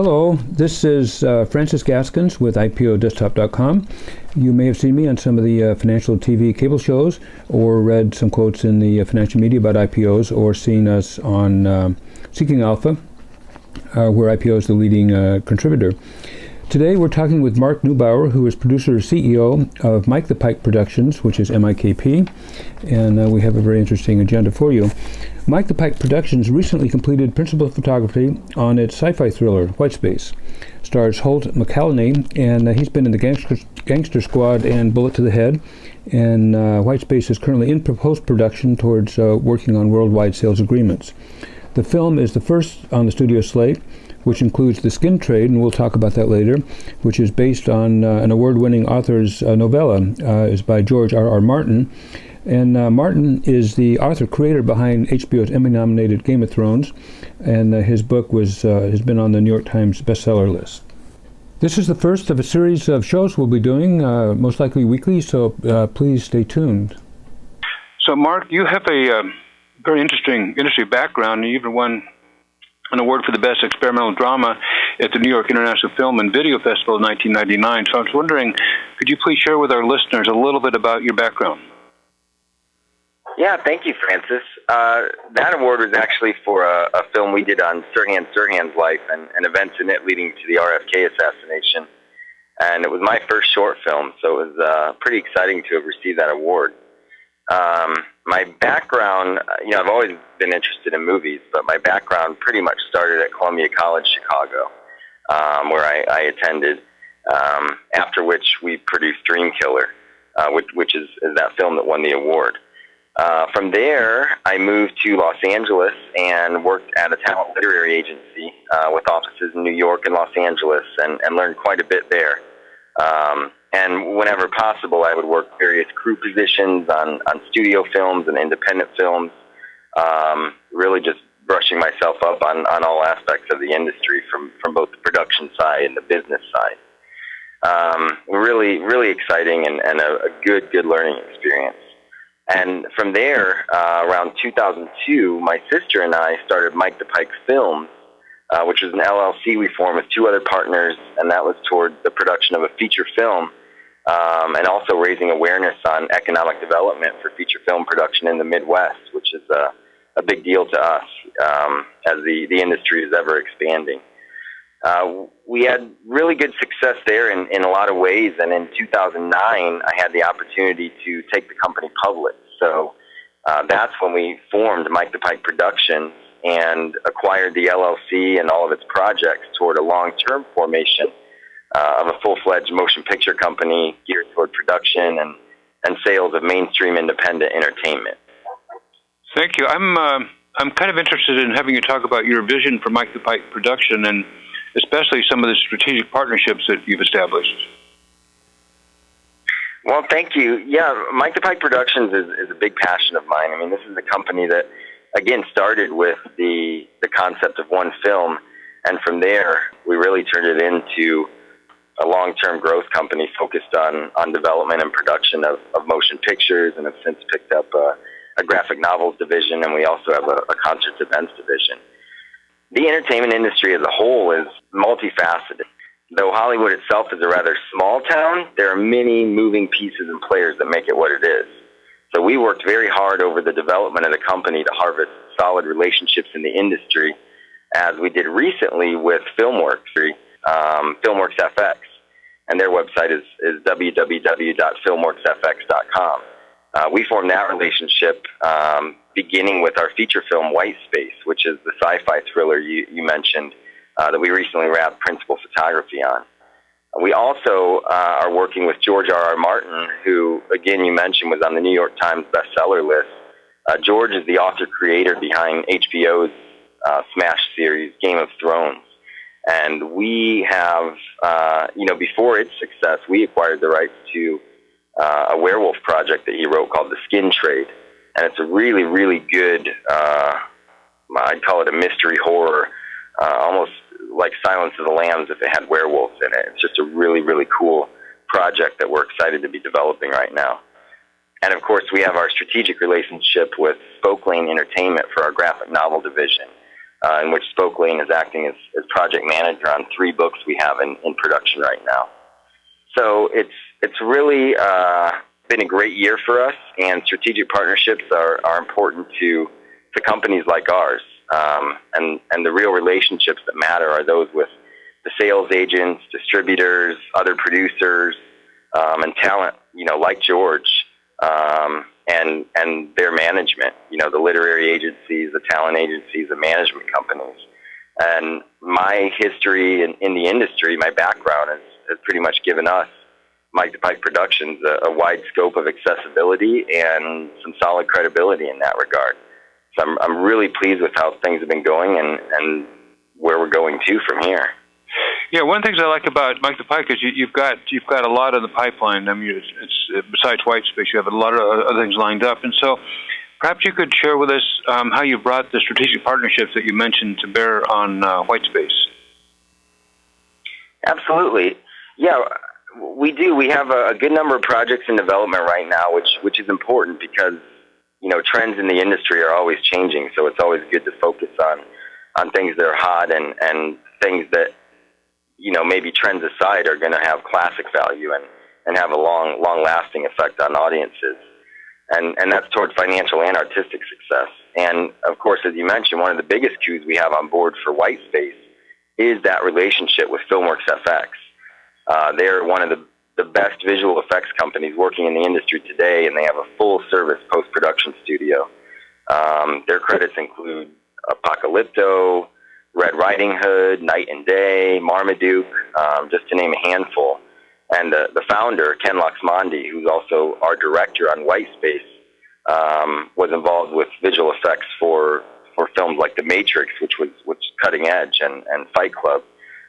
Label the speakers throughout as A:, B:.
A: Hello, this is Francis Gaskins with IPOdesktop.com. You may have seen me on some of the financial TV cable shows, or read some quotes in the financial media about IPOs, or seen us on Seeking Alpha, where IPO is the leading contributor. Today we're talking with Mark Newbauer, who is producer and CEO of Pike Productions, which is MIKP, and we have a very interesting agenda for you. Pike Productions recently completed principal photography on its sci-fi thriller, Whitespace. Stars Holt McCallany, and he's been in the Gangster Squad and Bullet to the Head, and Whitespace is currently in post-production towards working on worldwide sales agreements. The film is the first on the studio slate, which includes The Skin Trade, and we'll talk about that later, which is based on an award-winning author's novella. Is by George R.R. Martin. And Martin is the author-creator behind HBO's Emmy-nominated Game of Thrones, and his book has been on the New York Times bestseller list. This is the first of a series of shows we'll be doing, most likely weekly, so please stay tuned.
B: So, Mark, you have a very interesting industry background. You even won an award for the Best Experimental Drama at the New York International Film and Video Festival in 1999. So I was wondering, could you please share with our listeners a little bit about your background?
C: Yeah, thank you, Francis. That award was actually for a film we did on Sirhan's life and events in it leading to the RFK assassination. And it was my first short film, so it was pretty exciting to have received that award. My background, I've always been interested in movies, but my background pretty much started at Columbia College, Chicago, where I attended, after which we produced Dream Killer, which is that film that won the award. From there, I moved to Los Angeles and worked at a talent literary agency with offices in New York and Los Angeles, and learned quite a bit there. And whenever possible, I would work various crew positions on studio films and independent films, really just brushing myself up on all aspects of the industry from both the production side and the business side. Really, really exciting and a good learning experience. And from there, around 2002, my sister and I started Mike the Pike Films, which was an LLC we formed with two other partners, and that was toward the production of a feature film, and also raising awareness on economic development for feature film production in the Midwest, which is a big deal to us as the industry is ever expanding. We had really good success there in a lot of ways, and in 2009, I had the opportunity to take the company public. So that's when we formed Mike the Pike Productions and acquired the LLC and all of its projects toward a long-term formation of a full-fledged motion picture company geared toward production and sales of mainstream independent entertainment.
B: Thank you. I'm kind of interested in having you talk about your vision for Mike the Pike Production, and especially some of the strategic partnerships that you've established.
C: Well, thank you. Yeah, Mike the Pike Productions is a big passion of mine. I mean, this is a company that, again, started with the concept of one film, and from there, we really turned it into a long-term growth company focused on development and production of motion pictures, and have since picked up a graphic novels division, and we also have a concerts events division. The entertainment industry as a whole is multifaceted. Though Hollywood itself is a rather small town, there are many moving pieces and players that make it what it is. So we worked very hard over the development of the company to harvest solid relationships in the industry, as we did recently with FilmWorks FX, and their website is www.filmworksfx.com. We formed that relationship beginning with our feature film Whitespace, which is the sci-fi thriller you mentioned that we recently wrapped principal photography on. We also are working with George R.R. Martin, who, again, you mentioned was on the New York Times bestseller list. George is the author-creator behind HBO's smash series Game of Thrones. And we have, before its success, we acquired the rights to a werewolf project that he wrote called The Skin Trade. And it's a really, really good, I'd call it a mystery horror, almost like Silence of the Lambs if it had werewolves in it. It's just a really, really cool project that we're excited to be developing right now. And of course, we have our strategic relationship with Spoke Lane Entertainment for our graphic novel division, in which Spoke Lane is acting as project manager on 3 books we have in production right now. So it's really been a great year for us, and strategic partnerships are important to companies like ours. And the real relationships that matter are those with the sales agents, distributors, other producers, and talent, like George, and their management, the literary agencies, the talent agencies, the management companies. And my history in the industry, my background has pretty much given us, Pike Productions, a wide scope of accessibility and some solid credibility in that regard. So I'm really pleased with how things have been going and where we're going to from here.
B: Yeah, one of the things I like about Mike the Pike is you've got a lot in the pipeline. I mean, it's besides white space, you have a lot of other things lined up, and so perhaps you could share with us how you brought the strategic partnerships that you mentioned to bear on white space.
C: Absolutely, yeah, we do. We have a good number of projects in development right now, which is important because trends in the industry are always changing. So it's always good to focus on things that are hot and things that maybe trends aside are going to have classic value and have a long-lasting effect on audiences. And that's toward financial and artistic success. And, of course, as you mentioned, one of the biggest cues we have on board for White Space is that relationship with Filmworks FX. They're one of the best visual effects companies working in the industry today, and they have a full-service post-production studio. Their credits include Apocalypto, Red Riding Hood, Night and Day, Marmaduke, just to name a handful. And the founder, Ken Laxmandi, who's also our director on White Space, was involved with visual effects for films like The Matrix, which was cutting edge, and Fight Club,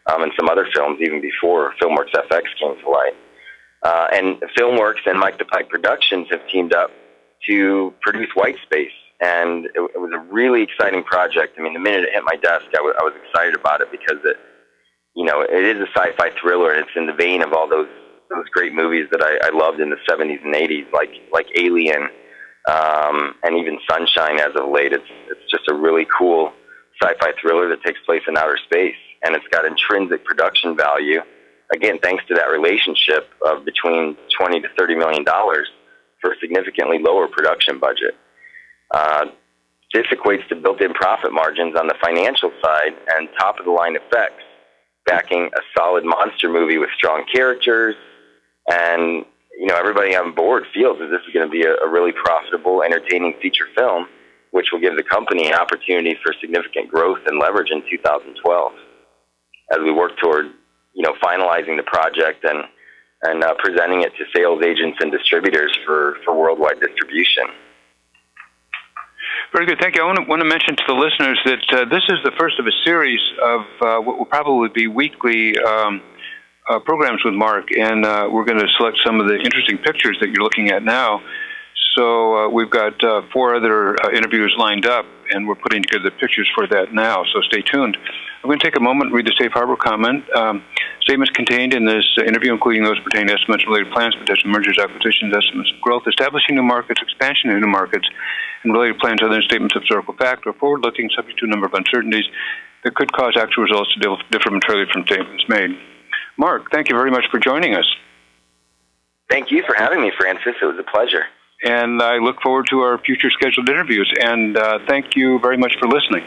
C: and some other films even before Filmworks FX came to light. And Filmworks and Mike the Pike Productions have teamed up to produce White Space. And it was a really exciting project. I mean, the minute it hit my desk, I was excited about it because it is a sci-fi thriller, and it's in the vein of all those great movies that I loved in the 70s and 80s, like Alien, and even Sunshine as of late. It's just a really cool sci-fi thriller that takes place in outer space, and it's got intrinsic production value. Again, thanks to that relationship of between $20 to $30 million for a significantly lower production budget. This equates to built-in profit margins on the financial side and top-of-the-line effects, backing a solid monster movie with strong characters, and everybody on board feels that this is going to be a really profitable, entertaining feature film, which will give the company an opportunity for significant growth and leverage in 2012 as we work toward finalizing the project and presenting it to sales agents and distributors for worldwide distribution.
B: Very good. Thank you. I want to mention to the listeners that this is the first of a series of what will probably be weekly programs with Mark, and we're going to select some of the interesting pictures that you're looking at now. So we've got 4 other interviews lined up, and we're putting together the pictures for that now, so stay tuned. I'm going to take a moment and read the safe harbor comment. Statements contained in this interview, including those pertaining to estimates, related plans, potential mergers, acquisitions, estimates of growth, establishing new markets, expansion into new markets, and related plans other than statements of historical fact, are forward-looking, subject to a number of uncertainties that could cause actual results to differ materially from statements made. Mark, thank you very much for joining us.
C: Thank you for having me, Francis. It was a pleasure.
B: And I look forward to our future scheduled interviews. And thank you very much for listening.